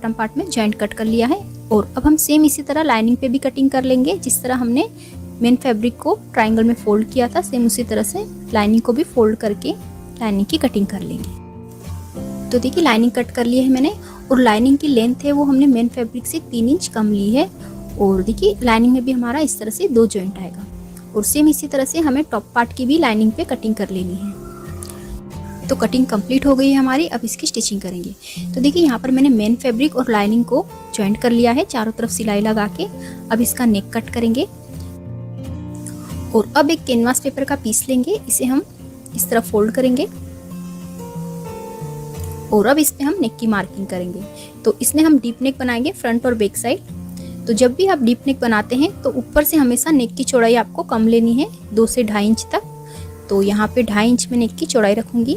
Bottom part में joint cut कर लिया है। और अब हम सेम इसी तरह लाइनिंग पे भी कटिंग कर लेंगे। जिस तरह हमने मेन फैब्रिक को ट्रायंगल में फोल्ड किया था, सेम उसी तरह से लाइनिंग को भी फोल्ड करके लाइनिंग की कटिंग कर लेंगे। तो देखिए लाइनिंग कट कर ली है मैंने, और लाइनिंग की लेंथ है वो हमने मेन फैब्रिक से 3 इंच कम ली है। और देखिए लाइनिंग में भी हमारा इस तरह से 2 जॉइंट आएगा। और सेम इसी तरह से हमें टॉप पार्ट की भी लाइनिंग पे कटिंग कर लेनी है। तो कटिंग कंप्लीट हो गई है हमारी, अब इसकी स्टिचिंग करेंगे। तो देखिए यहाँ पर मैंने मेन फैब्रिक और लाइनिंग को जॉइंट कर लिया है चारों तरफ सिलाई लगा के। अब इसका नेक कट करेंगे। और अब एक कैनवास पेपर का पीस लेंगे, इसे हम इस तरह फोल्ड करेंगे। और अब इस पे हम नेक की मार्किंग करेंगे। तो इसमें हम डीप नेक बनाएंगे फ्रंट और बैक साइड। तो जब भी आप डीप नेक बनाते हैं तो ऊपर से हमेशा नेक की चौड़ाई आपको कम लेनी है, 2 से 2.5 इंच तक। तो यहाँ पे 2.5 इंच में नेक की चौड़ाई रखूंगी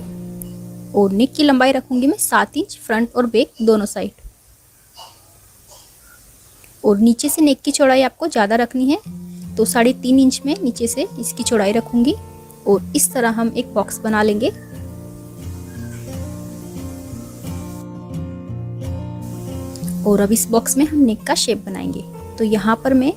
और नेक की लंबाई रखूंगी मैं 7 इंच फ्रंट और बैक दोनों साइड। और नीचे से नेक की चौड़ाई आपको ज़्यादा रखनी है, तो 3.5 इंच में नीचे से इसकी चौड़ाई रखूंगी। और इस तरह हम एक बॉक्स बना लेंगे। और अब इस बॉक्स में हम नेक का शेप बनाएंगे। तो यहाँ पर मैं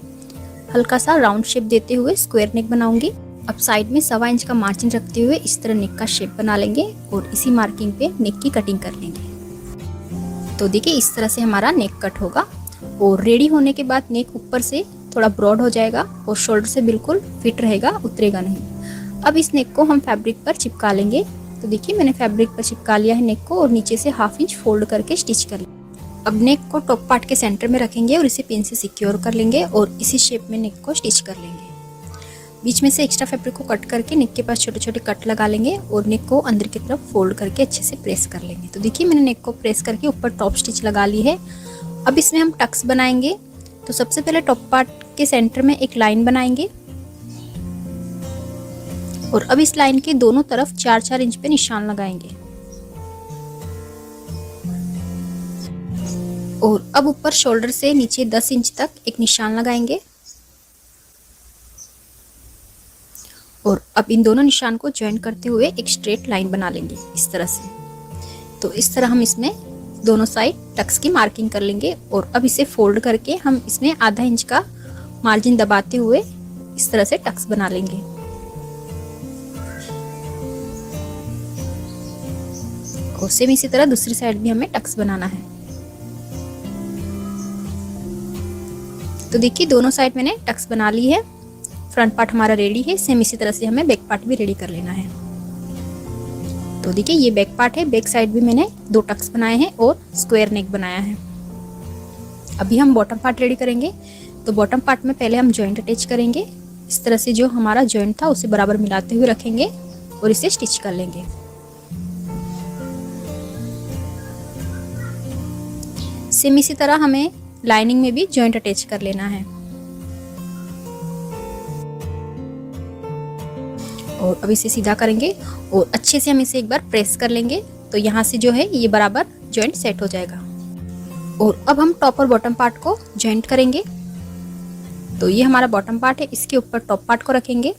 हल्का सा राउंड शेप देते हुए स्क्वायर नेक बनाऊंगी। अब साइड में 1.25 इंच का मार्जिन रखते हुए इस तरह नेक का शेप बना लेंगे और इसी मार्किंग पे नेक की कटिंग कर लेंगे। तो देखिए इस तरह से हमारा नेक कट होगा। और रेडी होने के बाद नेक ऊपर से थोड़ा ब्रॉड हो जाएगा और शोल्डर से बिल्कुल फिट रहेगा, उतरेगा नहीं। अब इस नेक को हम फैब्रिक पर चिपका लेंगे। तो देखिए मैंने फैब्रिक पर चिपका लिया है नेक को, और नीचे से 1/2 इंच फोल्ड करके स्टिच कर लेंगे। अब नेक को टॉप पार्ट के सेंटर में रखेंगे और इसे पिन से सिक्योर कर लेंगे और इसी शेप में नेक को स्टिच कर लेंगे। बीच में से एक्स्ट्रा फैब्रिक को कट करके नेक के पास छोटे छोटे कट लगा लेंगे और नेक को अंदर की तरफ फोल्ड करके अच्छे से प्रेस कर लेंगे। तो देखिए मैंने नेक को प्रेस करके ऊपर टॉप स्टिच लगा ली है। अब इसमें हम टक्स बनाएंगे। तो सबसे पहले टॉप पार्ट के सेंटर में एक लाइन बनाएंगे। और अब इस लाइन के दोनों तरफ 4-4 इंच पे निशान लगाएंगे। और अब ऊपर शोल्डर से नीचे 10 इंच तक एक निशान लगाएंगे। और अब इन दोनों निशान को ज्वाइन करते हुए एक स्ट्रेट लाइन बना लेंगे इस तरह से। तो इस तरह हम इसमें दोनों साइड टक्स की मार्किंग कर लेंगे। और अब इसे फोल्ड करके हम इसमें 1/2 इंच का मार्जिन दबाते हुए इस तरह से टक्स बना लेंगे। और सेम इसी तरह दूसरी साइड भी हमें टक्स बनाना है। तो देखिए दोनों साइड मैंने टक्स बना ली है। फ्रंट पार्ट हमारा रेडी है। सेम इसी तरह से हमें बैक पार्ट भी रेडी कर लेना है। तो देखिए ये बैक पार्ट है, बैक साइड भी मैंने 2 टक्स बनाए हैं और स्क्वायर नेक बनाया है। अभी हम बॉटम पार्ट रेडी करेंगे। तो बॉटम पार्ट में पहले हम जॉइंट अटैच करेंगे। इस तरह से जो हमारा जॉइंट था उसे बराबर मिलाते हुए रखेंगे और इसे स्टिच कर लेंगे। सेम इसी तरह हमें लाइनिंग में भी जॉइंट अटैच कर लेना है। और अब इसे सीधा करेंगे और अच्छे से हम इसे एक बार प्रेस कर लेंगे। तो यहाँ से जो है ये बराबर जॉइंट सेट हो जाएगा। और अब हम टॉप और बॉटम पार्ट को जॉइंट करेंगे। तो ये हमारा बॉटम पार्ट है, इसके ऊपर टॉप पार्ट को रखेंगे।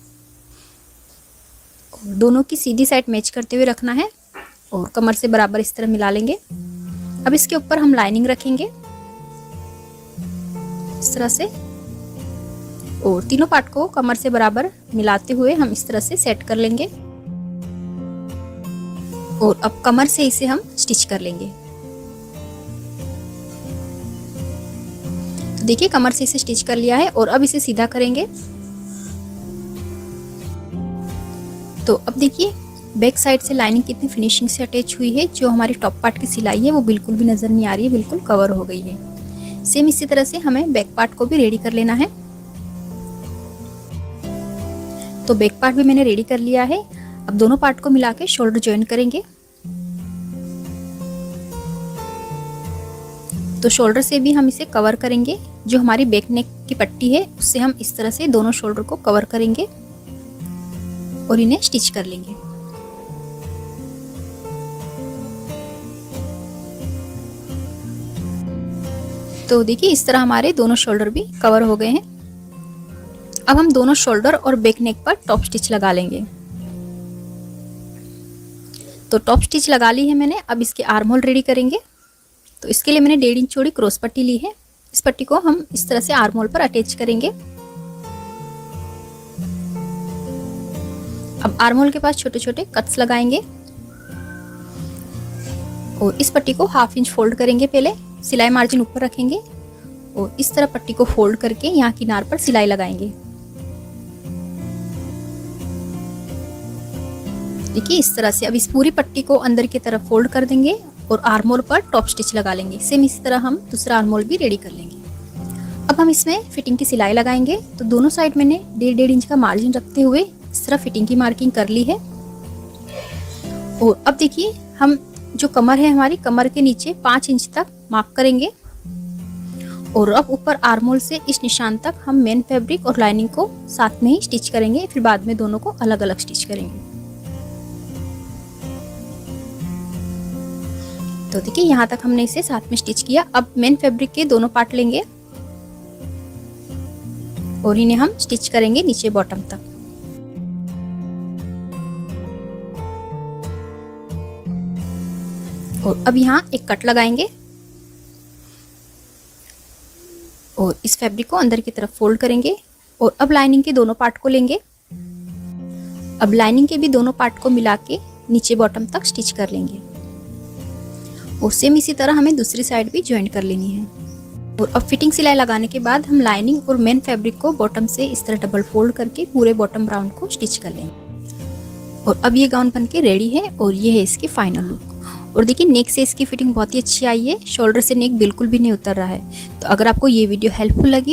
और दोनों की सीधी साइड मैच करते हुए रखना है और कमर से बराबर इस तरह मिला लेंगे। अब इसके ऊपर हम लाइनिंग रखेंगे इस तरह से। और तीनों पार्ट को कमर से बराबर मिलाते हुए हम इस तरह से सेट कर लेंगे। और अब कमर से इसे हम स्टिच कर लेंगे। तो देखिए कमर से इसे स्टिच कर लिया है और अब इसे सीधा करेंगे। तो अब देखिए बैक साइड से लाइनिंग कितनी फिनिशिंग से अटैच हुई है। जो हमारी टॉप पार्ट की सिलाई है वो बिल्कुल भी नजर नहीं आ रही है, बिल्कुल कवर हो गई है। सेम इसी तरह से हमें बैक पार्ट को भी रेडी कर लेना है। तो बैक पार्ट भी मैंने रेडी कर लिया है। अब दोनों पार्ट को मिला के शोल्डर ज्वाइन करेंगे। तो शोल्डर से भी हम इसे कवर करेंगे। जो हमारी बैक नेक की पट्टी है उससे हम इस तरह से दोनों शोल्डर को कवर करेंगे और इन्हें स्टिच कर लेंगे। तो देखिए इस तरह हमारे दोनों शोल्डर भी कवर हो गए हैं। अब हम दोनों शोल्डर और बैक नेक पर टॉप स्टिच लगा लेंगे। तो टॉप स्टिच लगा ली है मैंने। अब इसके आर्म होल रेडी करेंगे। तो इसके लिए मैंने 1.5 इंच चौड़ी क्रॉस पट्टी ली है। इस पट्टी को हम इस तरह से आर्म होल पर अटैच करेंगे। अब आर्म होल के पास छोटे छोटे कट्स लगाएंगे और इस पट्टी को 1/2 इंच फोल्ड करेंगे। पहले सिलाई मार्जिन ऊपर रखेंगे और इस तरह पट्टी को फोल्ड करके यहाँ किनार पर सिलाई लगाएंगे। देखिए इस तरह से। अब इस पूरी पट्टी को अंदर की तरफ फोल्ड कर देंगे और आर्म होल पर टॉप स्टिच लगा लेंगे। सेम इसी तरह हम दूसरा आर्म होल भी रेडी कर लेंगे। अब हम इसमें फिटिंग की सिलाई लगाएंगे। तो दोनों साइड मैंने 1.5 इंच का मार्जिन रखते हुए इस तरह फिटिंग की मार्किंग कर ली है। और अब देखिए हम जो कमर है, हमारी कमर के नीचे 5 इंच तक मार्क करेंगे और अब ऊपर आर्म होल से इस निशान तक हम मेन फैब्रिक और लाइनिंग को साथ में ही स्टिच करेंगे। फिर बाद में दोनों को अलग अलग स्टिच करेंगे। तो देखिए यहाँ तक हमने इसे साथ में स्टिच किया। अब मेन फैब्रिक के दोनों पार्ट लेंगे और इन्हें हम स्टिच करेंगे नीचे बॉटम तक। और अब यहाँ एक कट लगाएंगे और इस फैब्रिक को अंदर की तरफ फोल्ड करेंगे और अब लाइनिंग के दोनों पार्ट को लेंगे। अब लाइनिंग के भी दोनों पार्ट को मिला के नीचे बॉटम तक स्टिच कर लेंगे और सेम इसी तरह हमें दूसरी साइड भी ज्वाइन कर लेनी है। और अब फिटिंग सिलाई लगाने के बाद हम लाइनिंग और मेन फैब्रिक को बॉटम से इस तरह डबल फोल्ड करके पूरे बॉटम राउंड को स्टिच कर लेंगे। और अब ये गाउन बनके रेडी है और ये है इसकी फाइनल लुक। और देखिए नेक से इसकी फिटिंग बहुत ही अच्छी आई है। शोल्डर से नेक बिल्कुल भी नहीं उतर रहा है। तो अगर आपको ये वीडियो हेल्पफुल लगी